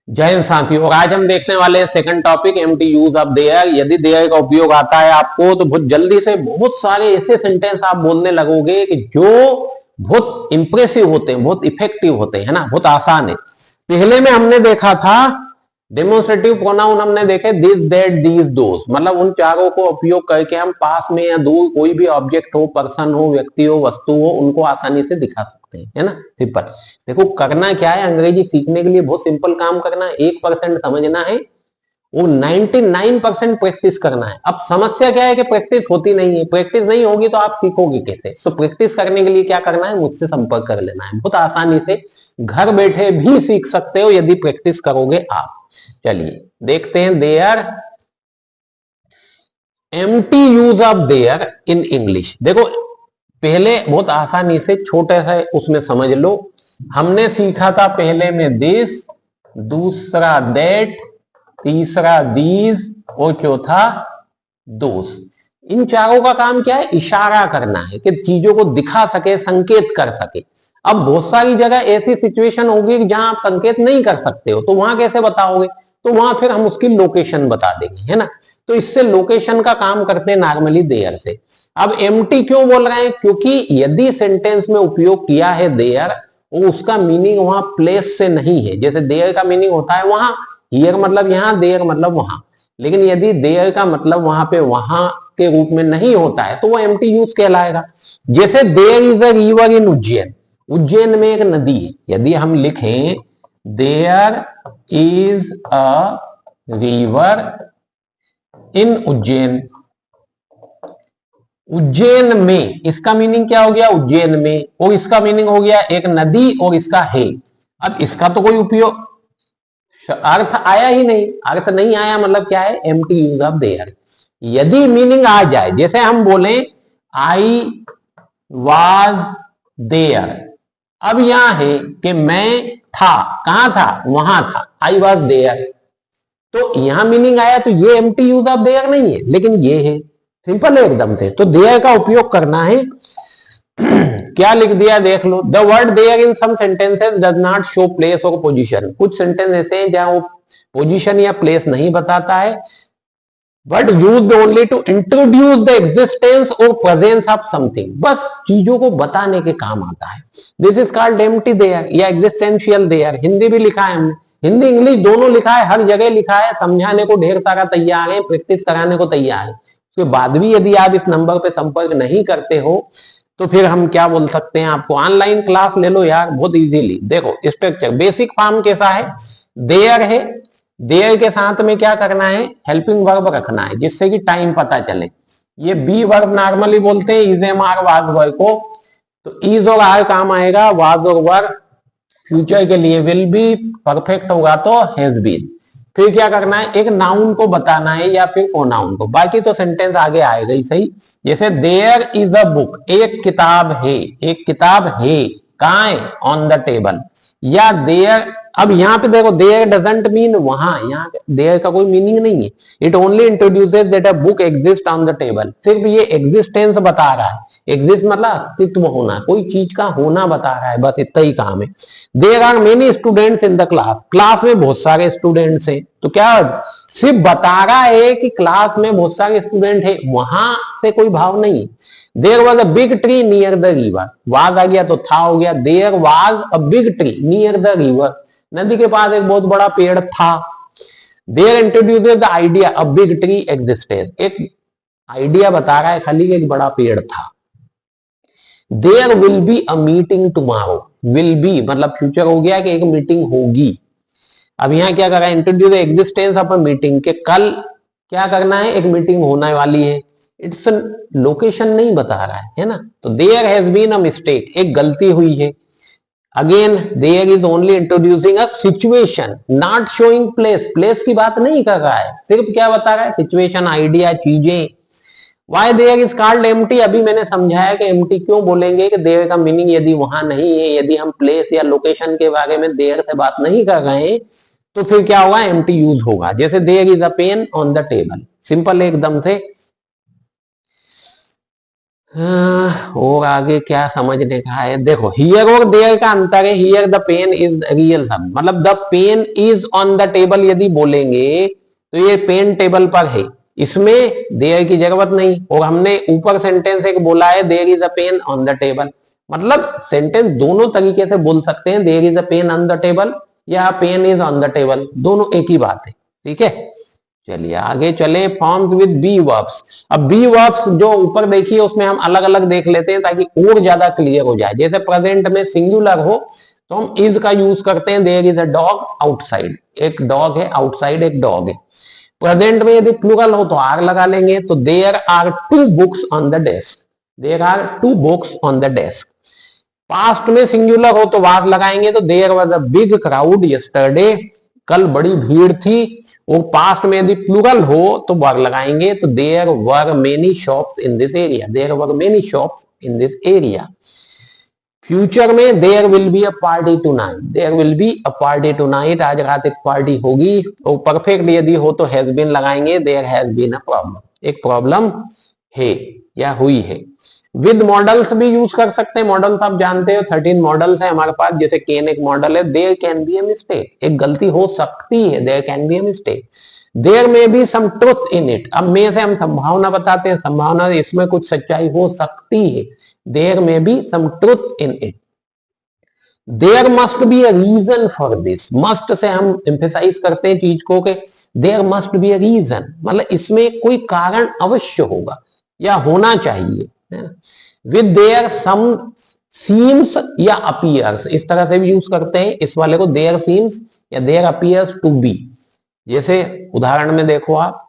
जय हिंद साथियों, और आज हम देखने वाले हैं second topic empty use of there. यदि देयर का उपयोग आता है आपको तो बहुत जल्दी से बहुत सारे ऐसे सेंटेंस आप बोलने लगोगे कि जो बहुत इंप्रेसिव होते हैं, बहुत इफेक्टिव होते हैं ना, बहुत आसान है। पहले में हमने देखा था डेमोन्स्ट्रेटिव प्रोनाउन, हमने देखे दिस दैट दीज दोस, मतलब उन चारों को उपयोग करके हम पास में या दूर कोई भी ऑब्जेक्ट हो, पर्सन हो, व्यक्ति हो, वस्तु हो, उनको आसानी से दिखा सकते हैं, है ना। सिंपल। देखो करना क्या है, अंग्रेजी सीखने के लिए बहुत सिंपल काम करना है। 1% समझना है, वो 99% प्रैक्टिस करना है। अब समस्या क्या है कि प्रैक्टिस होती नहीं है। प्रैक्टिस नहीं होगी तो आप सीखोगे कैसे? तो प्रैक्टिस करने के लिए क्या करना है, मुझसे संपर्क कर लेना है। बहुत आसानी से घर बैठे भी सीख सकते हो यदि प्रैक्टिस करोगे आप। चलिए देखते हैं there, empty use of there in English. देखो पहले बहुत आसानी से छोटे से उसमें समझ लो। हमने सीखा था पहले में दिस, दूसरा दैट, तीसरा दीज और चौथा दोस। इन चारों का काम क्या है, इशारा करना है कि चीजों को दिखा सके, संकेत कर सके। अब बहुत सारी जगह ऐसी सिचुएशन होगी जहां आप संकेत नहीं कर सकते हो, तो वहां कैसे बताओगे? तो वहां फिर हम उसकी लोकेशन बता देंगे, है ना। तो इससे लोकेशन का काम करते हैं नॉर्मली देयर से। अब एम्प्टी क्यों बोल रहे हैं? क्योंकि यदि सेंटेंस में उपयोग किया है देयर और उसका मीनिंग वहां प्लेस से नहीं है, जैसे देयर का मीनिंग होता है वहां, हियर मतलब यहां, देयर मतलब वहां, लेकिन यदि देयर का मतलब वहां पे वहां के रूप में नहीं होता है तो वो एम्प्टी यूज कहलाएगा। जैसे there is a river in Ujjain, Ujjain में एक नदी है। यदि हम लिखें there is a river in Ujjain, Ujjain में, इसका मीनिंग क्या हो गया, उज्जैन में, और इसका मीनिंग हो गया एक नदी और इसका है। अब इसका तो कोई उपयोग अर्थ आया ही नहीं, अर्थ नहीं आया, मतलब क्या है, एम्प्टी यूज ऑफ देयर। यदि मीनिंग आ जाए, जैसे हम बोले आई वाज देयर, अब यहां है कि मैं था, कहां था, वहां था, आई वाज देयर, तो यहां मीनिंग आया, तो ये एम्प्टी यूज ऑफ देयर नहीं है, लेकिन ये है। सिंपल है एकदम से। तो देयर का उपयोग करना है। क्या लिख दिया देख लो, the word there in some sentences does not show place और पोजीशन। कुछ सेंटेंस ऐसे हैं जहां वो पोजीशन या प्लेस नहीं बताता है, but used only to introduce the existence और प्रेजेंस ऑफ समथिंग, बस चीजों को बताने के काम आता है। This is called empty there या एग्जिस्टेंशियल देयर। हिंदी भी लिखा है हमने, हिंदी इंग्लिश दोनों लिखा है, हर जगह लिखा है। समझाने को ढेर सारा तैयार है, प्रैक्टिस कराने को तैयार है। उसके बाद भी यदि आप इस नंबर पे संपर्क नहीं करते हो तो फिर हम क्या बोल सकते हैं आपको, ऑनलाइन क्लास ले लो यार, बहुत इजीली। देखो स्ट्रक्चर, बेसिक फॉर्म कैसा है, देयर है, देयर के साथ में क्या करना है, हेल्पिंग वर्ब रखना है जिससे कि टाइम पता चले। ये बी वर्ब नॉर्मली बोलते हैं, is am are was were को, तो इज और आर काम आएगा, वाज और वर फ्यूचर के लिए विल बी, परफेक्ट होगा तो हैज बीन। फिर क्या करना है, एक नाउन को बताना है या फिर प्रोनाउन को, बाकी तो सेंटेंस आगे आएगा ही सही। जैसे देयर इज अ बुक, एक किताब है, एक किताब है, कहां है, ऑन द टेबल। या देयर, अब यहाँ पे देखो देयर डजंट मीन वहां, यहाँ देयर का कोई मीनिंग नहीं है। It only introduces that a book exist on the table, सिर्फ ये एग्जिस्टेंस बता रहा है। एग्जिस्ट मतलब अस्तित्व होना, कोई चीज का होना बता रहा है, बस इतना ही काम है। There are many students in the class, class में बहुत सारे स्टूडेंट्स हैं, तो क्या सिर्फ बता रहा है कि क्लास में बहुत सारे स्टूडेंट है, वहां से कोई भाव नहीं। There was a big tree near the river, was आ गया तो था हो गया, there was a big tree near the river, नदी के पास एक बहुत बड़ा पेड़ था। There introduces the idea a big tree existed, एक आइडिया बता रहा है खाली एक बड़ा पेड़ था। There will be a meeting tomorrow, will be मतलब फ्यूचर हो गया कि एक मीटिंग होगी। अब यहां क्या कर रहा है, introduce existence of a meeting, के कल क्या करना है, एक मीटिंग होने वाली है। इट्स लोकेशन नहीं बता रहा है ना। तो there has been a mistake, एक गलती हुई है। Again there is only introducing a situation, not showing place, place की बात नहीं कर रहा है, सिर्फ क्या बता रहा है, सिचुएशन, आइडिया, चीजें। Why there is called empty, अभी मैंने समझाया कि एम्प्टी क्यों बोलेंगे, कि देयर का मीनिंग यदि वहां नहीं है, यदि हम प्लेस या लोकेशन के बारे में देयर से बात नहीं कर रहे हैं, तो फिर क्या होगा, एम्प्टी यूज होगा। जैसे there is a pen on the table, simple एकदम से। और आगे क्या समझने का है, देखो हियर और देयर का अंतर है। Here the pen is real शब्द, मतलब the pen is on the table यदि बोलेंगे तो ये पेन टेबल पर है, इसमें देयर की जरूरत नहीं। और हमने ऊपर सेंटेंस एक बोला है there is a pen on the table, मतलब सेंटेंस दोनों तरीके से बोल सकते हैं, there is a pen on the table या pen is on the table, दोनों एक ही बात है। ठीक है, चलिए आगे चले। Forms with be verbs. अब बी वर्ब्स जो ऊपर देखिए उसमें हम अलग अलग देख लेते हैं ताकि और ज्यादा क्लियर हो जाए। जैसे प्रेजेंट में सिंगुलर हो तो हम इज का यूज करते हैं, there is a dog outside, एक डॉग है आउटसाइड, एक डॉग है। प्रेजेंट में यदि प्लूरल हो तो आर लगा लेंगे, तो there are 2 books on the desk, there are 2 books on the desk. Past में सिंगुलर हो तो वाज लगाएंगे, तो there was a big crowd yesterday, कल बड़ी भीड़ थी। और पास्ट में यदि प्लूरल हो तो वर लगाएंगे, तो there were many shops in this area, there were many shops in this area. Future में there will be a party tonight, there will be a party tonight, आज रात एक पार्टी होगी। और परफेक्ट यदि हो तो हैज बीन लगाएंगे, there has been a problem, एक प्रॉब्लम है या हुई है। विद मॉडल्स भी यूज कर सकते हैं, मॉडल्स आप जानते हो 13 मॉडल्स है हमारे पास। जैसे कैन एक मॉडल है, there can be a mistake, एक गलती हो सकती है, there can be a mistake. There may be some truth in it, अब में से हम संभावना बताते हैं, संभावना इसमें कुछ सच्चाई हो सकती है, there may be some truth in it. There must be a reason for this, must से हम एम्फेसाइज करते हैं चीज को कि there must be a reason, मतलब इसमें कोई कारण अवश्य होगा या होना चाहिए, है ना। विद देयर सम सीम्स या अपीयर्स, इस तरह से भी यूज करते हैं इस वाले को, देयर सीम्स या देयर अपीयर्स टू बी। जैसे उदाहरण में देखो आप,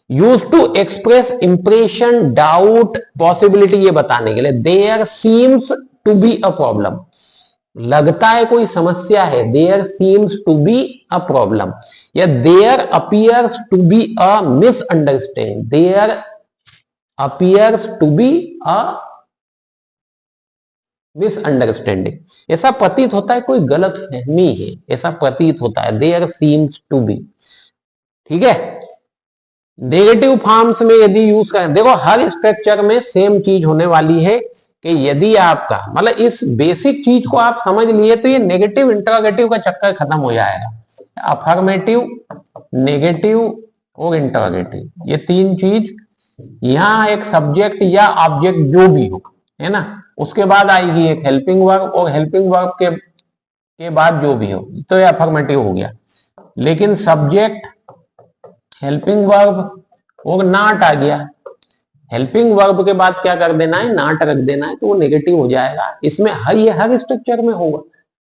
use to express impression doubt possibility, ये बताने के लिए there seems to be a problem, लगता है कोई समस्या है, there seems to be a problem. या there appears to be a misunderstanding, there appears to be a misunderstanding, ऐसा प्रतीत होता है कोई गलत फहमी है, ऐसा प्रतीत होता है, देयर सीम्स टू बी। ठीक है, नेगेटिव फॉर्म्स में यदि यूज करें, देखो हर स्ट्रक्चर में सेम चीज होने वाली है कि यदि आपका मतलब इस बेसिक चीज को आप समझ लिए तो ये नेगेटिव इंटरोगेटिव का चक्कर खत्म हो जाएगा। अफर्मेटिव, नेगेटिव और इंटरोगेटिव, ये तीन चीज, यहां एक सब्जेक्ट या ऑब्जेक्ट जो भी हो, है ना, उसके बाद आएगी एक हेल्पिंग वर्ब, और हेल्पिंग वर्ब के बाद जो भी हो, तो ये अफर्मेटिव हो गया। लेकिन सब्जेक्ट, हेल्पिंग वर्ब और नॉट आ गया, हेल्पिंग वर्ब के बाद क्या कर देना है, नॉट रख देना है, तो वो नेगेटिव हो जाएगा। इसमें ये हर स्ट्रक्चर में होगा,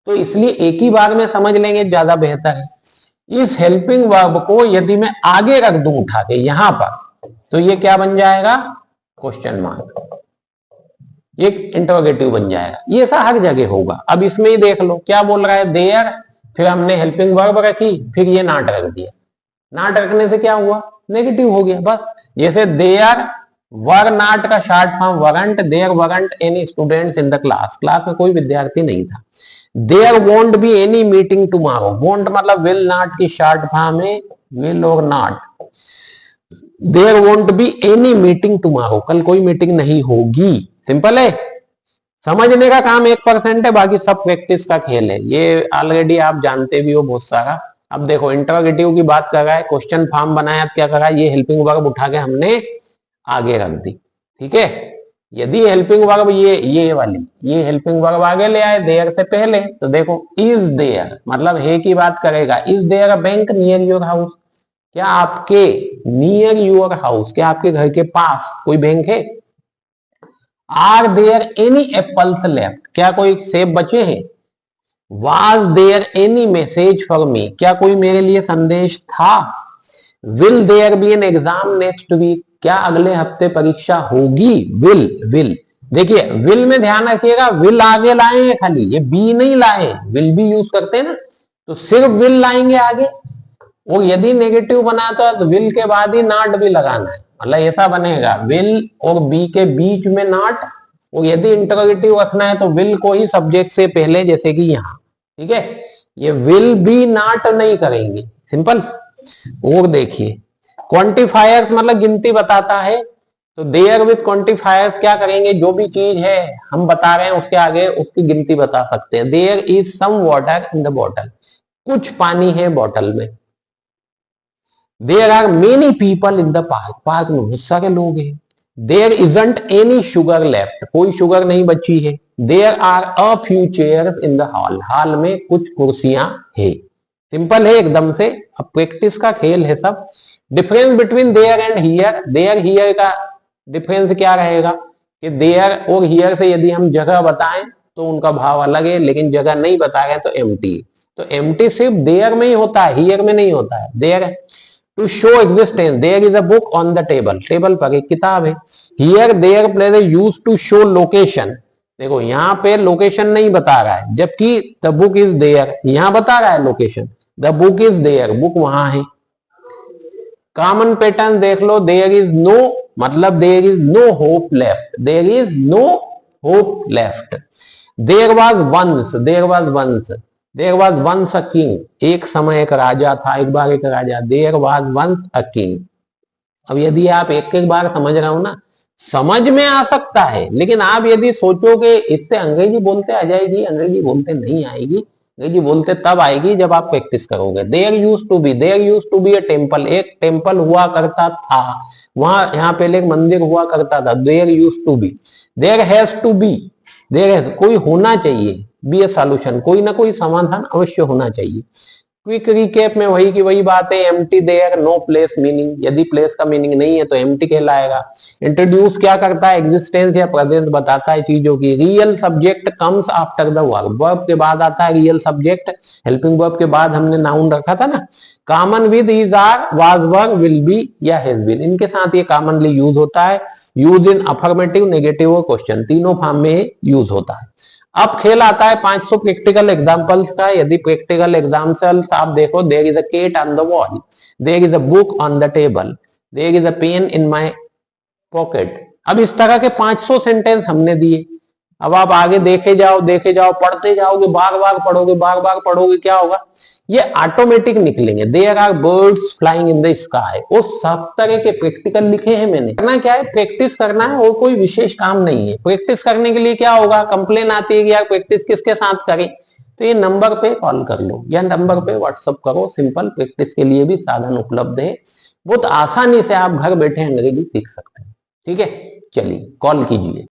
तो इसलिए एक ही बार में समझ लेंगे ज्यादा बेहतर है। इस हेल्पिंग वर्ब को यदि मैं आगे रख दूं उठा के यहां पर, तो ये क्या बन जाएगा, क्वेश्चन मार्क, एक इंटरोगेटिव बन जाएगा। ये ऐसा हर जगह होगा। अब इसमें ही देख लो क्या बोल रहा है, देयर, फिर हमने हेल्पिंग वर्ब रखी, फिर ये नॉट रख दिया, नॉट रखने से क्या हुआ, नेगेटिव हो गया बस। जैसे देयर वर नॉट का short form weren't, there weren't any students in the class, class में कोई विद्यार्थी नहीं था। There won't be any meeting tomorrow, won't मतलब विल नॉट की शॉर्ट फॉर्म है, विल और not. There won't be any meeting tomorrow, कल कोई मीटिंग नहीं होगी। सिंपल है, समझने का काम 1% है, बाकी सब प्रैक्टिस का खेल है, ये ऑलरेडी आप जानते भी हो बहुत सारा। अब देखो इंटरोगेटिव की बात कर रहा है, क्वेश्चन फॉर्म बनाया, अब क्या कर रहा है, ये हेल्पिंग वर्ब उठा के हमने आगे रख दी। ठीक है, यदि हेल्पिंग वर्ब ये वाली, ये हेल्पिंग वर्ब आगे ले आए देयर से पहले, तो देखो इज देयर मतलब है की बात करेगा, is there a bank near your house, क्या आपके नियर योर हाउस, क्या आपके घर के पास कोई बैंक है। Are there any apples left, क्या कोई सेब बचे हैं। Was there any message for me, क्या कोई मेरे लिए संदेश था। Will there be an exam next week, क्या अगले हफ्ते परीक्षा होगी। विल, विल देखिए विल में ध्यान रखिएगा, विल आगे लाए हैं खाली, ये बी नहीं लाए, विल भी यूज करते हैं ना, तो सिर्फ विल लाएंगे आगे। और यदि नेगेटिव बनाता है तो विल के बाद ही नॉट भी लगाना है, मतलब ऐसा बनेगा विल और बी के बीच में नॉट। और यदि इंटरोगेटिव रखना है तो विल को ही सब्जेक्ट से पहले, जैसे कि यहां। ठीक है, ये विल बी नॉट नहीं करेंगे, सिंपल। और देखिए क्वांटिफायर्स मतलब गिनती बताता है, तो देयर विथ क्वांटिफायर्स क्या करेंगे, जो भी चीज है हम बता रहे हैं उसके आगे उसकी गिनती बता सकते हैं। There is some water in the bottle, कुछ पानी है बोतल में। There are many people in the park, park में बहुत सारे लोग हैं। There isn't any sugar left, कोई शुगर नहीं बची है। There are a few chairs in the hall, hall में कुछ कुर्सियां है। सिंपल है एकदम से, अब प्रैक्टिस का खेल है सब। Difference between there and here, there here का डिफरेंस क्या रहेगा कि देयर और हियर से यदि हम जगह बताएं तो उनका भाव अलग है, लेकिन जगह नहीं बता रहे तो एम्प्टी। तो एम्प्टी सिर्फ देयर में ही होता है, हियर में नहीं होता है। There to show existence, there is a book on the table, table पर एक किताब है। Here there place use to show location, देखो यहाँ पे लोकेशन नहीं बता रहा है, जबकि द बुक इज देयर यहाँ बता रहा है location. The book is there, book वहां है। कॉमन पैटर्न देख लो, देयर इज नो मतलब there is no hope left, there is no hope left. There was once, there was once, there was once a king, एक समय एक राजा था, एक बार एक राजा। There was once a king. अब यदि आप एक एक बार समझ रहे हो ना, समझ में आ सकता है, लेकिन आप यदि सोचोगे इससे अंग्रेजी बोलते आ जाएगी, अंग्रेजी बोलते नहीं आएगी। अंग्रेजी बोलते तब आएगी जब आप प्रैक्टिस करोगे। There used to be, there used to be a temple, एक टेम्पल हुआ करता था वहां, यहाँ पहले एक मंदिर हुआ करता था। There used to be. There has to be, there कोई होना चाहिए, बी ए सॉल्यूशन, कोई ना कोई समाधान अवश्य होना चाहिए। क्विक रिकेप में वही की वही बात है, empty there no place meaning, यदि प्लेस का मीनिंग नहीं है तो एम्प्टी कहलाएगा। इंट्रोड्यूस क्या करता है, एग्जिस्टेंस या प्रेजेंस बताता है चीजों की। Real subject comes after the verb, verb के बाद आता है रियल सब्जेक्ट, हेल्पिंग वर्ब के बाद हमने नाउन रखा था ना। Common with is are was were will be या हैज बीन, इनके साथ ये कॉमनली यूज होता है। यूज इन अफर्मेटिव, नेगेटिव और क्वेश्चन, तीनों फॉर्म में यूज होता है। अब खेल आता है 500 प्रैक्टिकल एग्जांपल्स का। यदि प्रैक्टिकल एग्जांपल्स आप देखो, there is a cat on the wall, there is a book on the table, there is a pen in my pocket. अब इस तरह के 500 सेंटेंस हमने दिए। अब आप आगे देखे जाओ, पढ़ते जाओगे, बार बार पढ़ोगे, बार बार पढ़ोगे, क्या होगा, ये ऑटोमेटिक निकलेंगे। There are birds flying in the sky, वो सब तरह के प्रैक्टिकल लिखे हैं मैंने। करना क्या है, प्रैक्टिस करना है, और कोई विशेष काम नहीं है। प्रैक्टिस करने के लिए क्या होगा, कंप्लेन आती है कि यार प्रैक्टिस किसके साथ करें, तो ये नंबर पे कॉल कर लो या नंबर पे व्हाट्सअप करो। सिंपल, प्रैक्टिस के लिए भी साधन उपलब्ध है, बहुत आसानी से आप घर बैठे अंग्रेजी सीख सकते हैं। ठीक है, चलिए कॉल कीजिए।